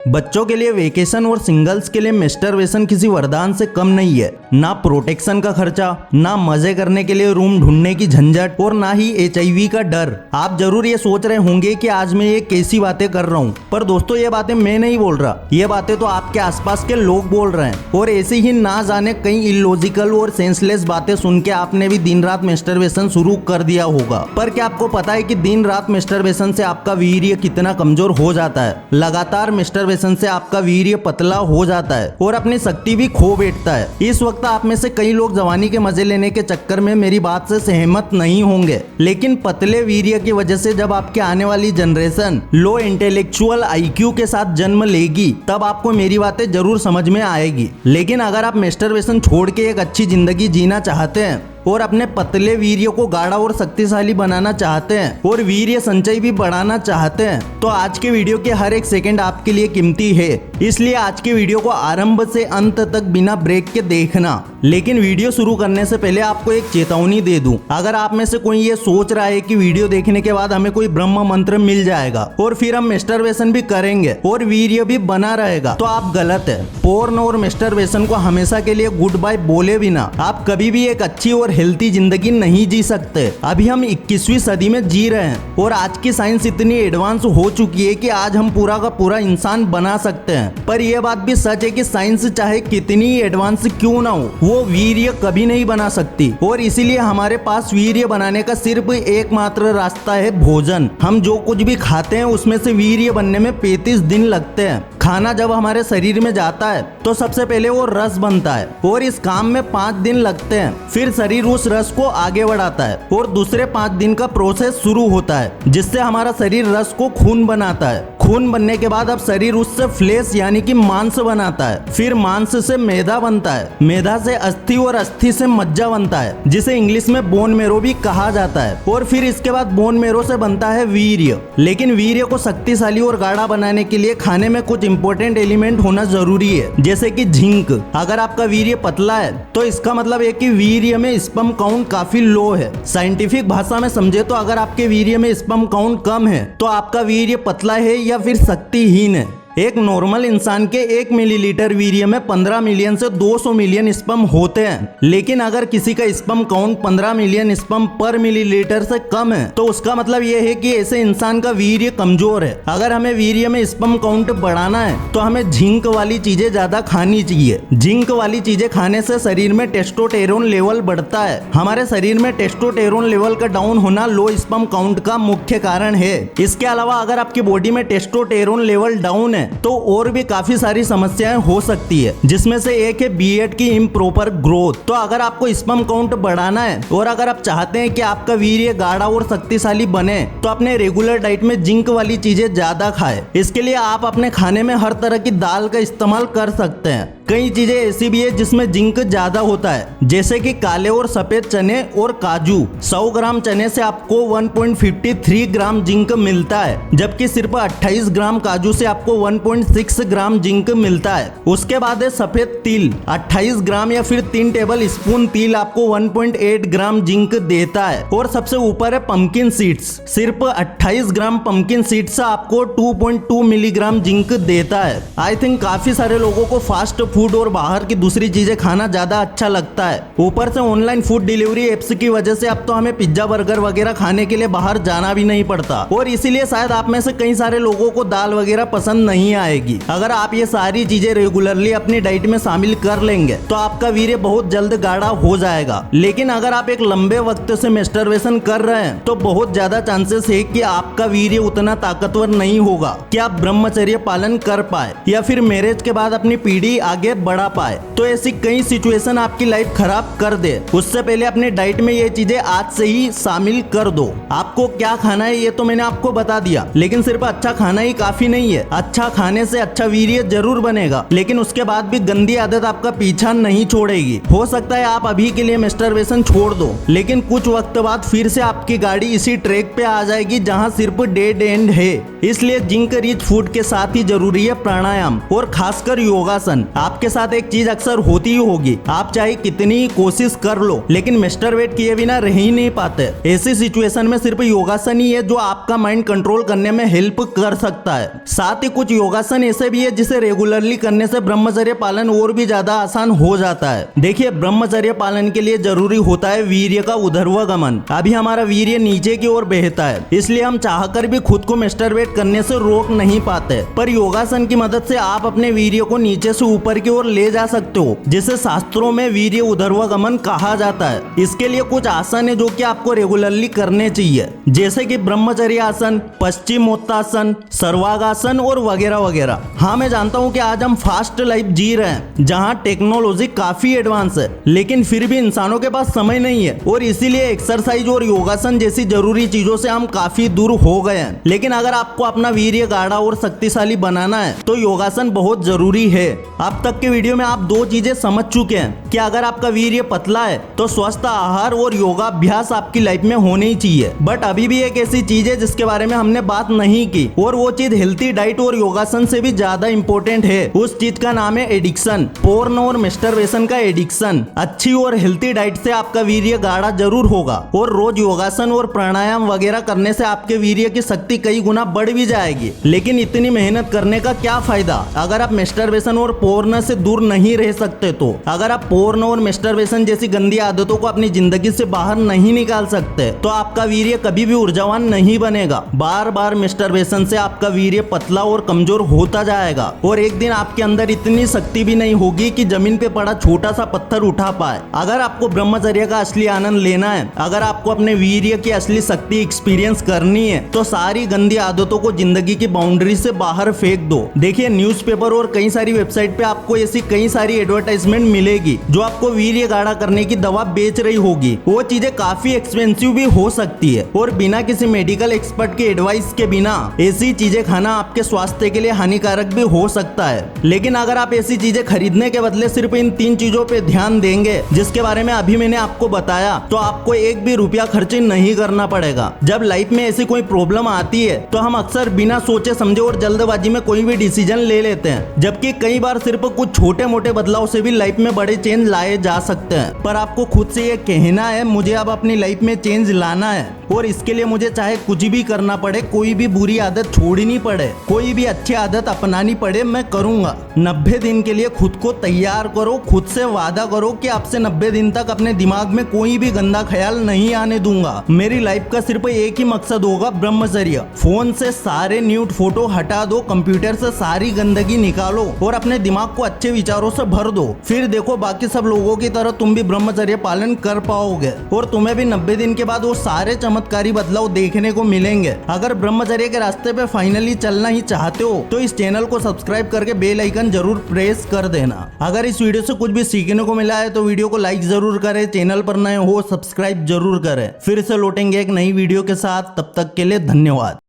बच्चों के लिए वेकेशन और सिंगल्स के लिए मास्टरबेशन किसी वरदान से कम नहीं है। ना प्रोटेक्शन का खर्चा, ना मजे करने के लिए रूम ढूंढने की झंझट और ना ही HIV का डर। आप जरूर ये सोच रहे होंगे कि आज मैं ये कैसी बातें कर रहा हूँ, पर दोस्तों ये बातें मैं नहीं बोल रहा, ये बातें तो आपके आसपास के लोग बोल रहे हैं। और ऐसे ही ना जाने कई इलॉजिकल और सेंसलेस बातें सुन के आपने भी दिन रात मास्टरबेशन शुरू कर दिया होगा। पर क्या आपको पता है कि दिन रात मास्टरबेशन से आपका वीर्य कितना कमजोर हो जाता है? लगातार मास्टरबेशन से आपका वीर्य पतला हो जाता है और अपनी शक्ति भी खो बैठता है। इस वक्त आप में से कई लोग जवानी के मजे लेने के चक्कर में मेरी बात से सहमत नहीं होंगे, लेकिन पतले वीर्य की वजह से जब आपके आने वाली जनरेशन लो इंटेलेक्चुअल IQ के साथ जन्म लेगी, तब आपको मेरी बातें जरूर समझ में आएगी। लेकिन अगर आप मास्टरबेशन छोड़ के एक अच्छी जिंदगी जीना चाहते हैं और अपने पतले वीर्य को गाढ़ा और शक्तिशाली बनाना चाहते हैं और वीर्य संचय भी बढ़ाना चाहते हैं, तो आज के वीडियो के हर एक सेकंड आपके लिए कीमती है। इसलिए आज के वीडियो को आरंभ से अंत तक बिना ब्रेक के देखना। लेकिन वीडियो शुरू करने से पहले आपको एक चेतावनी दे दूं। अगर आप में से कोई ये सोच रहा है कि वीडियो देखने के बाद हमें कोई ब्रह्म मंत्र मिल जाएगा और फिर हम मास्टरबेशन भी करेंगे और वीर्य भी बना रहेगा, तो आप गलत है। पोर्न और मास्टरबेशन को हमेशा के लिए गुड बाय बोले बिना आप कभी भी एक अच्छी और हेल्थी जिंदगी नहीं जी सकते। अभी हम 21वीं सदी में जी रहे हैं और आज की साइंस इतनी एडवांस हो चुकी है कि आज हम पूरा का पूरा इंसान बना सकते हैं। पर यह बात भी सच है कि साइंस चाहे कितनी एडवांस क्यों ना हो, वो वीर्य कभी नहीं बना सकती। और इसीलिए हमारे पास वीर्य बनाने का सिर्फ एकमात्र रास्ता है भोजन। हम जो कुछ भी खाते हैं उसमें से वीर्य बनने में 35 दिन लगते हैं। खाना जब हमारे शरीर में जाता है तो सबसे पहले वो रस बनता है और इस काम में 5 दिन लगते हैं। फिर शरीर उस रस को आगे बढ़ाता है और दूसरे 5 दिन का प्रोसेस शुरू होता है, जिससे हमारा शरीर रस को खून बनाता है। खून बनने के बाद अब शरीर उससे फ्लेश यानी कि मांस बनाता है। फिर मांस से मैदा बनता है, मैदा से अस्थि और अस्थि से मज्जा बनता है, जिसे इंग्लिश में बोन मेरो भी कहा जाता है। और फिर इसके बाद बोन मेरो से बनता है वीर्य। लेकिन वीर्य को शक्तिशाली और गाढ़ा बनाने के लिए खाने में कुछ इंपॉर्टेंट एलिमेंट होना जरूरी है, जैसे कि जिंक। अगर आपका वीर्य पतला है तो इसका मतलब है कि वीर्य में स्पर्म काउंट काफी लो है। साइंटिफिक भाषा में समझे तो अगर आपके वीर्य में स्पर्म काउंट कम है तो आपका वीर्य पतला है या फिर शक्तिहीन है। एक नॉर्मल इंसान के 1 मिलीलीटर वीर्य में 15 मिलियन से 200 मिलियन स्पर्म होते हैं। लेकिन अगर किसी का स्पर्म काउंट 15 मिलियन स्पर्म पर मिलीलीटर से कम है तो उसका मतलब यह है कि ऐसे इंसान का वीर्य कमजोर है। अगर हमें वीर्य में स्पर्म काउंट बढ़ाना है तो हमें जिंक वाली चीजें ज्यादा खानी चाहिए। जिंक वाली चीजें खाने से शरीर में टेस्टोस्टेरोन लेवल बढ़ता है। हमारे शरीर में टेस्टोस्टेरोन लेवल का डाउन होना लो स्पर्म काउंट का मुख्य कारण है। इसके अलावा अगर आपकी बॉडी में टेस्टोस्टेरोन लेवल डाउन है तो और भी काफी सारी समस्याएं हो सकती है, जिसमें से एक है बीएड की इम्प्रॉपर ग्रोथ। तो अगर आपको स्पर्म काउंट बढ़ाना है और अगर आप चाहते हैं कि आपका वीर्य गाढ़ा और शक्तिशाली बने, तो अपने रेगुलर डाइट में जिंक वाली चीजें ज्यादा खाएं। इसके लिए आप अपने खाने में हर तरह की दाल का इस्तेमाल कर सकते हैं। कई चीजें ऐसी भी है जिसमें जिंक ज्यादा होता है, जैसे कि काले और सफेद चने और काजू। 100 ग्राम चने से आपको 1.53 ग्राम जिंक मिलता है, जबकि सिर्फ 28 ग्राम काजू से आपको 1.6 ग्राम जिंक मिलता है। उसके बाद है सफेद तिल, 28 ग्राम या फिर 3 टेबल स्पून तिल आपको 1.8 ग्राम जिंक देता है। और सबसे ऊपर है पंपकिन सीड्स, सिर्फ 28 ग्राम पंपकिन सीड्स आपको 2.2 मिलीग्राम जिंक देता है। आई थिंक काफी सारे लोगों को फास्ट फूड और बाहर की दूसरी चीजें खाना ज्यादा अच्छा लगता है। ऊपर से ऑनलाइन फूड डिलीवरी एप्स की वजह से अब तो हमें पिज्जा बर्गर वगैरह खाने के लिए बाहर जाना भी नहीं पड़ता, और इसीलिए शायद आप में से कई सारे लोगों को दाल वगैरह पसंद नहीं आएगी। अगर आप ये सारी चीजें रेगुलरली अपनी डाइट में शामिल कर लेंगे तो आपका वीर्य बहुत जल्द गाढ़ा हो जाएगा। लेकिन अगर आप एक लंबे वक्त से मास्टरबेशन कर रहे हैं तो बहुत ज्यादा चांसेस है कि आपका वीर्य उतना ताकतवर नहीं होगा कि आप ब्रह्मचर्य पालन कर पाए या फिर मैरिज के बाद अपनी पीढ़ी आगे बढ़ा पाए। तो ऐसी कई सिचुएशन आपकी लाइफ खराब कर दे, उससे पहले अपने डाइट में ये चीजें आज से ही शामिल कर दो। आपको क्या खाना है ये तो मैंने आपको बता दिया, लेकिन सिर्फ अच्छा खाना ही काफी नहीं है। अच्छा खाने से अच्छा वीर्य जरूर बनेगा, लेकिन उसके बाद भी गंदी आदत आपका पीछा नहीं छोड़ेगी। हो सकता है आप अभी के लिए मास्टरबेशन छोड़ दो, लेकिन कुछ वक्त बाद फिर से आपकी गाड़ी इसी ट्रैक पे आ जाएगी जहाँ सिर्फ डेड एंड है। इसलिए जिंक रिच फूड के साथ ही जरूरी है प्राणायाम और खासकर योगासन। आपके साथ एक चीज अक्सर होती ही होगी, आप चाहे कितनी ही कोशिश कर लो लेकिन मास्टरबेट किए बिना रह ही नहीं पाते। ऐसी सिचुएशन में सिर्फ योगासन ही है जो आपका माइंड कंट्रोल करने में हेल्प कर सकता है। साथ ही कुछ योगासन ऐसे भी है जिसे रेगुलरली करने से ब्रह्मचर्य पालन और भी ज्यादा आसान हो जाता है। देखिए, ब्रह्मचर्य पालन के लिए जरूरी होता है वीर्य का ऊर्ध्वगमन। अभी हमारा वीर्य नीचे की ओर बहता है, इसलिए हम चाहकर भी खुद को मास्टरबेट करने से रोक नहीं पाते। पर योगासन की मदद से आप अपने वीर्य को नीचे से ऊपर की ओर ले जा सकते हो, जिसे शास्त्रों में वीर्य ऊर्ध्वगमन कहा जाता है। इसके लिए कुछ आसन है जो कि आपको रेगुलरली करने चाहिए, जैसे कि ब्रह्मचर्य आसन, पश्चिमोत्तासन, सर्वांगासन और वगैरह वगैरह। हाँ, मैं जानता हूँ कि आज हम फास्ट लाइफ जी रहे हैं जहाँ टेक्नोलॉजी काफी एडवांस है, लेकिन फिर भी इंसानों के पास समय नहीं है और इसीलिए एक्सरसाइज और योगासन जैसी जरूरी चीजों से हम काफी दूर हो गए हैं। लेकिन अगर आपको अपना वीर्य गाढ़ा और शक्तिशाली बनाना है तो योगासन बहुत जरूरी है। अब तक के वीडियो में आप दो चीजें समझ चुके हैं कि अगर आपका वीर्य पतला है तो स्वस्थ आहार और योगाभ्यास आपकी लाइफ में होने ही चाहिए। बट अभी भी एक ऐसी चीज है जिसके बारे में हमने बात नहीं की, और वो चीज हेल्थी डाइट और योगासन से भी ज्यादा इंपॉर्टेंट है। उस चीज का नाम है एडिक्शन, पोर्न और मास्टरबेशन का एडिक्शन। अच्छी और हेल्थी डाइट से आपका वीर्य गाढ़ा जरूर होगा और रोज योगासन और प्राणायाम वगैरह करने से आपके वीर्य की शक्ति कई गुना बढ़ भी जाएगी। लेकिन इतनी मेहनत करने का क्या फायदा अगर आप मास्टरबेशन और पोर्न से दूर नहीं रह सकते तो। अगर आप पोर्न और मास्टरबेशन जैसी गंदी आदतों को अपनी जिंदगी से बाहर नहीं निकाल सकते तो आपका वीर्य कभी भी ऊर्जावान नहीं बनेगा। बार बार मास्टरबेशन से आपका वीर्य पतला और कमजोर होता जाएगा और एक दिन आपके अंदर इतनी शक्ति भी नहीं होगी कि जमीन पे पड़ा छोटा सा पत्थर उठा पाए। अगर आपको ब्रह्मचर्य का असली आनंद लेना है, अगर आपको अपने वीर्य की असली शक्ति एक्सपीरियंस करनी है तो सारी गंदी आदतों को जिंदगी की बाउंड्री से बाहर फेंक दो। देखिए, न्यूज़पेपर और कई सारी वेबसाइट पे आपको ऐसी कई सारी एडवर्टाइजमेंट मिलेगी जो आपको वीर्य गाढ़ा करने की दवा बेच रही होगी। वो चीजें काफी एक्सपेंसिव भी हो सकती है और बिना किसी मेडिकल एक्सपर्ट की एडवाइस के बिना ऐसी चीजें खाना आपके स्वास्थ्य के लिए हानिकारक भी हो सकता है। लेकिन अगर आप ऐसी चीजें खरीदने के बदले सिर्फ इन 3 चीजों पे ध्यान देंगे जिसके बारे में अभी मैंने आपको बताया, तो आपको एक भी रुपया खर्च नहीं करना पड़ेगा। जब लाइफ में ऐसी कोई प्रॉब्लम आती है तो हम अक्सर बिना सोचे समझे और जल्दबाजी में कोई भी डिसीजन ले लेते हैं, जबकि कई बार सिर्फ कुछ छोटे मोटे बदलाव से भी लाइफ में बड़े चेंज लाए जा सकते हैं। पर आपको खुद से ये कहना है मुझे अब अपनी लाइफ में चेंज लाना है और इसके लिए मुझे चाहे कुछ भी करना पड़े, कोई भी बुरी आदत छोड़नी पड़े, कोई भी अच्छी आदत अपनानी पड़े, मैं करूंगा। 90 दिन के लिए खुद को तैयार करो, खुद से वादा करो कि आपसे 90 दिन तक अपने दिमाग में कोई भी गंदा ख्याल नहीं आने दूंगा। मेरी लाइफ का सिर्फ एक ही मकसद होगा, ब्रह्मचर्य। फोन से सारे न्यूड फोटो हटा दो, कंप्यूटर से सारी गंदगी निकालो और अपने दिमाग को अच्छे विचारों से भर दो। फिर देखो बाकी सब लोगों की तरह तुम भी ब्रह्मचर्य पालन कर पाओगे और तुम्हें भी 90 दिन के बाद वो सारे चमत्कारी बदलाव देखने को मिलेंगे। अगर ब्रह्मचर्य के रास्ते पे फाइनली चलना ही चाहते हो तो इस चैनल को सब्सक्राइब करके बेल आइकन जरूर प्रेस कर देना। अगर इस वीडियो से कुछ भी सीखने को मिला है तो वीडियो को लाइक जरूर करें, चैनल पर नए हो सब्सक्राइब जरूर करें। फिर से लौटेंगे एक नई वीडियो के साथ, तब तक के लिए धन्यवाद।